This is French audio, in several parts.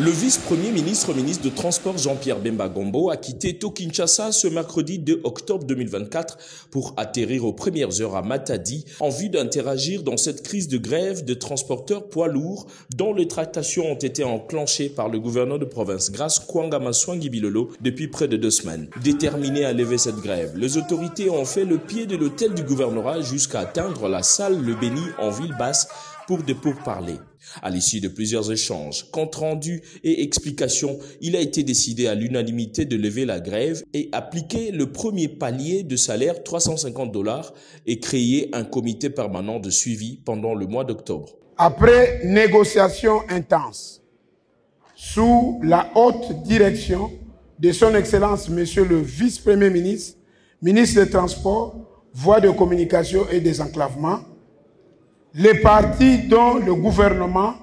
Le vice-premier ministre de Transport Jean-Pierre Bemba Gombo a quitté Kinshasa ce mercredi 2 octobre 2024 pour atterrir aux premières heures à Matadi en vue d'interagir dans cette crise de grève de transporteurs poids lourds dont les tractations ont été enclenchées par le gouverneur de province Grace Kwanga Maswangi Bilolo depuis près de 2 semaines. Déterminés à lever cette grève, les autorités ont fait le pied de l'hôtel du gouvernorat jusqu'à atteindre la salle Le Béni en ville basse pour des pourparlers. À l'issue de plusieurs échanges, comptes rendus et explications, il a été décidé à l'unanimité de lever la grève et appliquer le premier palier de salaire $350 et créer un comité permanent de suivi pendant le mois d'octobre. Après négociation intense, sous la haute direction de son Excellence Monsieur le Vice-Premier ministre, ministre des Transports, Voies de communication et désenclavement, les partis dont le gouvernement,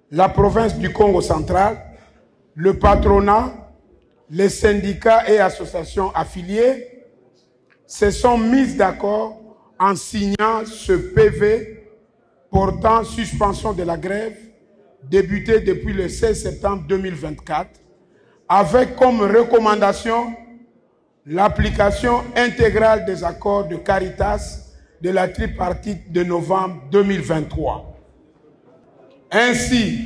la province du Congo central, le patronat, les syndicats et associations affiliées se sont mis d'accord en signant ce PV portant suspension de la grève débutée depuis le 16 septembre 2024 avec comme recommandation l'application intégrale des accords de Caritas de la tripartite de novembre 2023. Ainsi,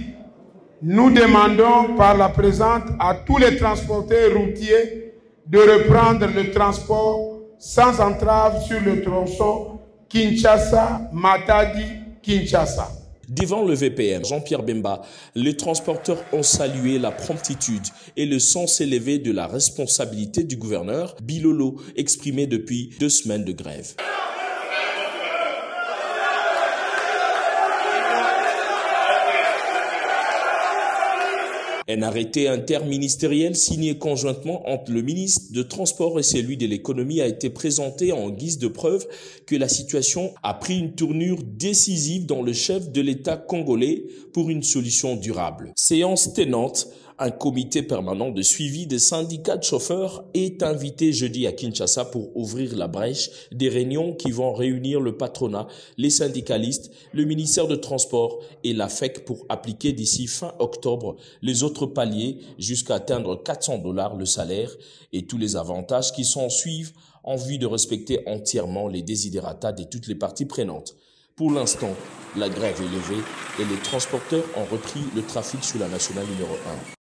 nous demandons par la présente à tous les transporteurs routiers de reprendre le transport sans entrave sur le tronçon Kinshasa-Matadi-Kinshasa. Devant le VPM, Jean-Pierre Bemba, les transporteurs ont salué la promptitude et le sens élevé de la responsabilité du gouverneur Bilolo exprimé depuis 2 semaines de grève. Un arrêté interministériel signé conjointement entre le ministre de Transport et celui de l'Économie a été présenté en guise de preuve que la situation a pris une tournure décisive dans le chef de l'État congolais pour une solution durable. Séance tenante, un comité permanent de suivi des syndicats de chauffeurs est invité jeudi à Kinshasa pour ouvrir la brèche des réunions qui vont réunir le patronat, les syndicalistes, le ministère de Transport et la FEC pour appliquer d'ici fin octobre les autres paliers jusqu'à atteindre $400 le salaire et tous les avantages qui s'en suivent en vue de respecter entièrement les desiderata de toutes les parties prenantes. Pour l'instant, la grève est levée et les transporteurs ont repris le trafic sur la nationale numéro 1.